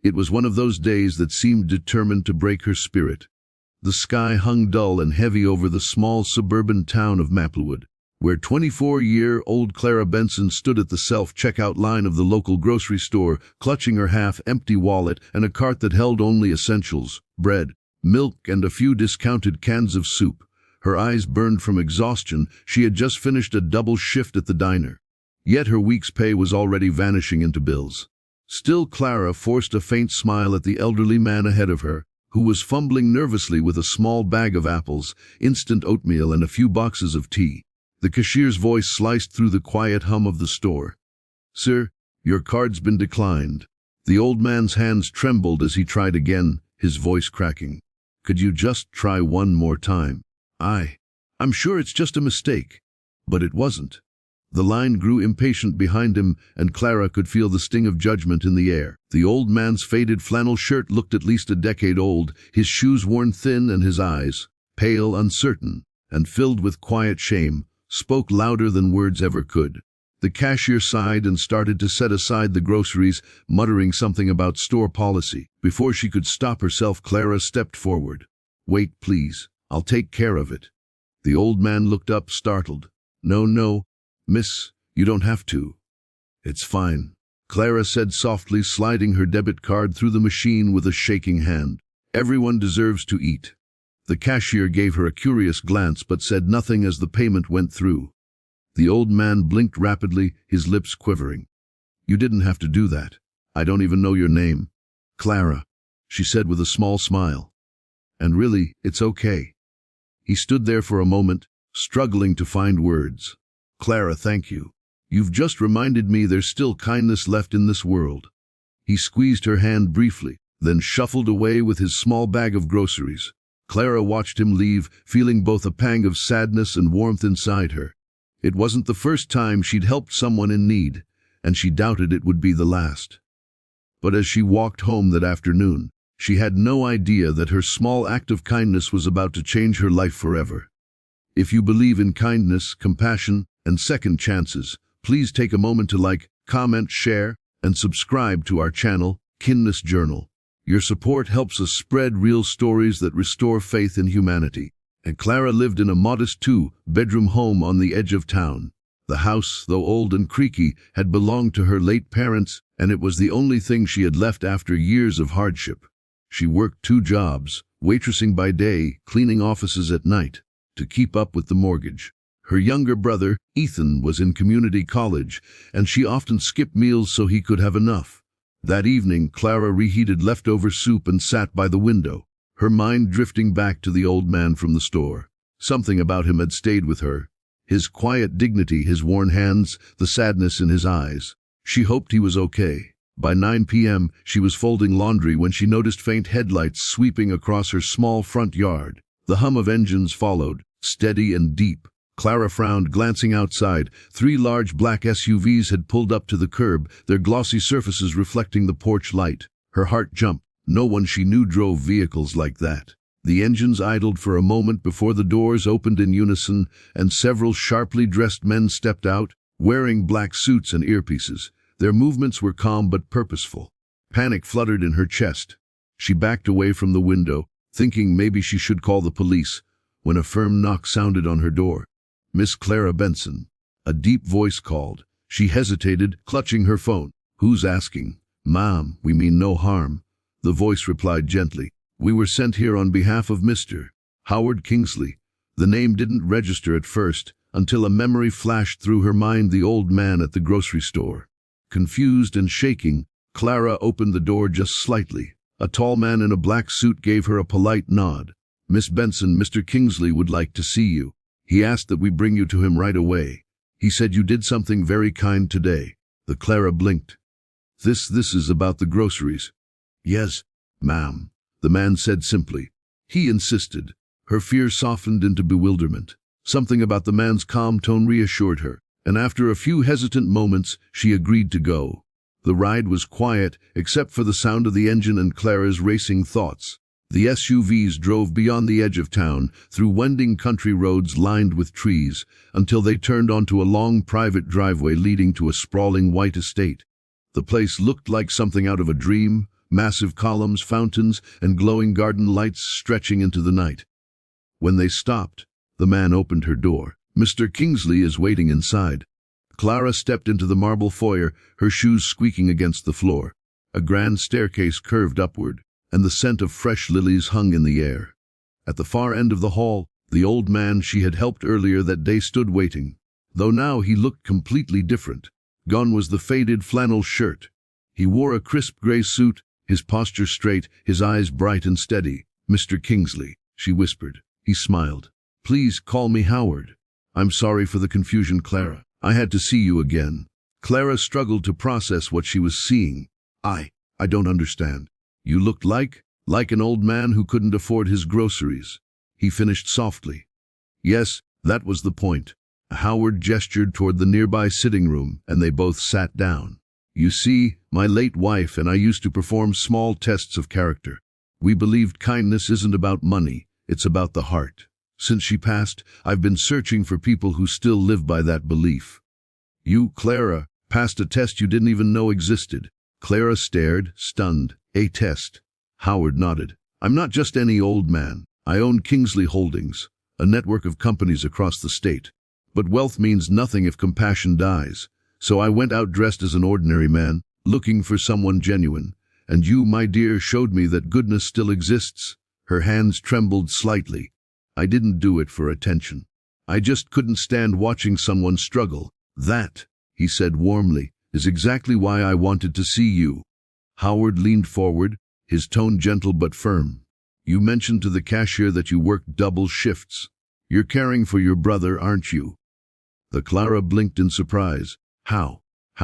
It was one of those days that seemed determined to break her spirit. The sky hung dull and heavy over the small suburban town of Maplewood, where 24-year-old Clara Benson stood at the self-checkout line of the local grocery store, clutching her half-empty wallet and a cart that held only essentials: bread, milk, and a few discounted cans of soup. Her eyes burned from exhaustion. She had just finished a double shift at the diner. Yet her week's pay was already vanishing into bills. Still, Clara forced a faint smile at the elderly man ahead of her, who was fumbling nervously with a small bag of apples, instant oatmeal, and a few boxes of tea. The cashier's voice sliced through the quiet hum of the store. "Sir, your card's been declined." The old man's hands trembled as he tried again, his voice cracking. "Could you just try one more time?" I'm sure it's just a mistake." But it wasn't. The line grew impatient behind him, and Clara could feel the sting of judgment in the air. The old man's faded flannel shirt looked at least a decade old, his shoes worn thin, and his eyes, pale, uncertain, and filled with quiet shame, spoke louder than words ever could. The cashier sighed and started to set aside the groceries, muttering something about store policy. Before she could stop herself, Clara stepped forward. "Wait, please. I'll take care of it." The old man looked up, startled. No, miss, you don't have to." "It's fine," Clara said softly, sliding her debit card through the machine with a shaking hand. "Everyone deserves to eat." The cashier gave her a curious glance but said nothing as the payment went through. The old man blinked rapidly, his lips quivering. "You didn't have to do that. I don't even know your name." "Clara," she said with a small smile. "And really, it's okay." He stood there for a moment, struggling to find words. "Clara, thank you. You've just reminded me there's still kindness left in this world." He squeezed her hand briefly, then shuffled away with his small bag of groceries. Clara watched him leave, feeling both a pang of sadness and warmth inside her. It wasn't the first time she'd helped someone in need, and she doubted it would be the last. But as she walked home that afternoon, she had no idea that her small act of kindness was about to change her life forever. If you believe in kindness, compassion, and second chances, please take a moment to like, comment, share, and subscribe to our channel, Kindness Journal. Your support helps us spread real stories that restore faith in humanity. And Clara lived in a modest 2-bedroom home on the edge of town. The house, though old and creaky, had belonged to her late parents, and it was the only thing she had left after years of hardship. She worked 2 jobs, waitressing by day, cleaning offices at night, to keep up with the mortgage. Her younger brother, Ethan, was in community college, and she often skipped meals so he could have enough. That evening, Clara reheated leftover soup and sat by the window, her mind drifting back to the old man from the store. Something about him had stayed with her. His quiet dignity, his worn hands, the sadness in his eyes. She hoped he was okay. By 9 p.m., she was folding laundry when she noticed faint headlights sweeping across her small front yard. The hum of engines followed, steady and deep. Clara frowned, glancing outside. 3 large black SUVs had pulled up to the curb, their glossy surfaces reflecting the porch light. Her heart jumped. No one she knew drove vehicles like that. The engines idled for a moment before the doors opened in unison, and several sharply dressed men stepped out, wearing black suits and earpieces. Their movements were calm but purposeful. Panic fluttered in her chest. She backed away from the window, thinking maybe she should call the police, when a firm knock sounded on her door. "Miss Clara Benson." A deep voice called. She hesitated, clutching her phone. "Who's asking?" "Ma'am, we mean no harm." The voice replied gently. "We were sent here on behalf of Mr. Howard Kingsley." The name didn't register at first, until a memory flashed through her mind: the old man at the grocery store. Confused and shaking, Clara opened the door just slightly. A tall man in a black suit gave her a polite nod. "Miss Benson, Mr. Kingsley would like to see you. He asked that we bring you to him right away. He said you did something very kind today." The Clara blinked. This is about the groceries." "Yes, ma'am," the man said simply. He insisted. Her fear softened into bewilderment. Something about the man's calm tone reassured her, and after a few hesitant moments, she agreed to go. The ride was quiet, except for the sound of the engine and Clara's racing thoughts. The SUVs drove beyond the edge of town, through winding country roads lined with trees, until they turned onto a long private driveway leading to a sprawling white estate. The place looked like something out of a dream, massive columns, fountains, and glowing garden lights stretching into the night. When they stopped, the man opened her door. "Mr. Kingsley is waiting inside." Clara stepped into the marble foyer, her shoes squeaking against the floor. A grand staircase curved upward, and the scent of fresh lilies hung in the air. At the far end of the hall, the old man she had helped earlier that day stood waiting, though now he looked completely different. Gone was the faded flannel shirt. He wore a crisp gray suit, his posture straight, his eyes bright and steady. "Mr. Kingsley," she whispered. He smiled. "Please call me Howard." "I'm sorry for the confusion, Clara. I had to see you again." Clara struggled to process what she was seeing. I don't understand. "You looked like an old man who couldn't afford his groceries," he finished softly. "Yes, that was the point." Howard gestured toward the nearby sitting room, and they both sat down. "You see, my late wife and I used to perform small tests of character. We believed kindness isn't about money, it's about the heart. Since she passed, I've been searching for people who still live by that belief. You, Clara, passed a test you didn't even know existed." Clara stared, stunned. "A test?" Howard nodded. "I'm not just any old man. I own Kingsley Holdings, a network of companies across the state. But wealth means nothing if compassion dies. So I went out dressed as an ordinary man, looking for someone genuine. And you, my dear, showed me that goodness still exists." Her hands trembled slightly. "I didn't do it for attention. I just couldn't stand watching someone struggle. That," he said warmly, "is exactly why I wanted to see you." Howard leaned forward, his tone gentle but firm. "You mentioned to the cashier that you worked double shifts. You're caring for your brother, aren't you?" The Clara blinked in surprise. How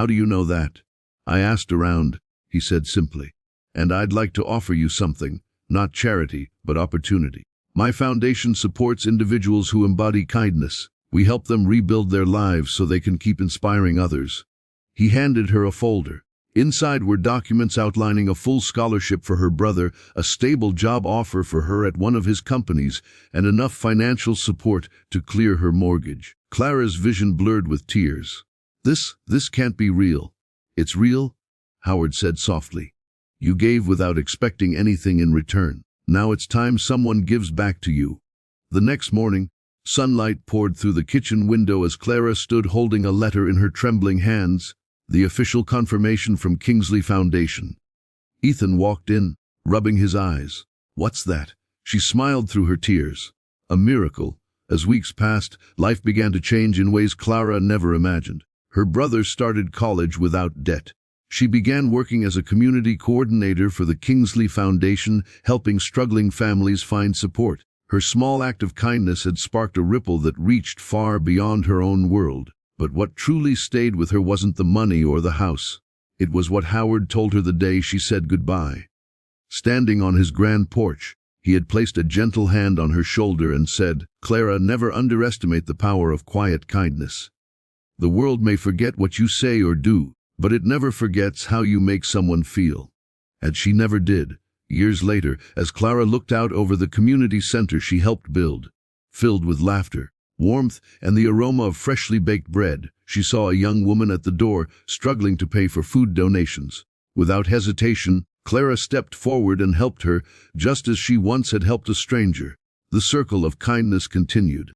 do you know that?" "I asked around," he said simply. "And I'd like to offer you something, not charity, but opportunity. My foundation supports individuals who embody kindness. We help them rebuild their lives so they can keep inspiring others." He handed her a folder. Inside were documents outlining a full scholarship for her brother, a stable job offer for her at one of his companies, and enough financial support to clear her mortgage. Clara's vision blurred with tears. This can't be real." "It's real," Howard said softly. "You gave without expecting anything in return. Now it's time someone gives back to you." The next morning, sunlight poured through the kitchen window as Clara stood holding a letter in her trembling hands, the official confirmation from Kingsley Foundation. Ethan walked in, rubbing his eyes. "What's that?" She smiled through her tears. "A miracle." As weeks passed, life began to change in ways Clara never imagined. Her brother started college without debt. She began working as a community coordinator for the Kingsley Foundation, helping struggling families find support. Her small act of kindness had sparked a ripple that reached far beyond her own world. But what truly stayed with her wasn't the money or the house. It was what Howard told her the day she said goodbye. Standing on his grand porch, he had placed a gentle hand on her shoulder and said, "Clara, never underestimate the power of quiet kindness. The world may forget what you say or do, but it never forgets how you make someone feel." And she never did. Years later, as Clara looked out over the community center she helped build, filled with laughter, warmth, and the aroma of freshly baked bread, she saw a young woman at the door, struggling to pay for food donations. Without hesitation, Clara stepped forward and helped her, just as she once had helped a stranger. The circle of kindness continued.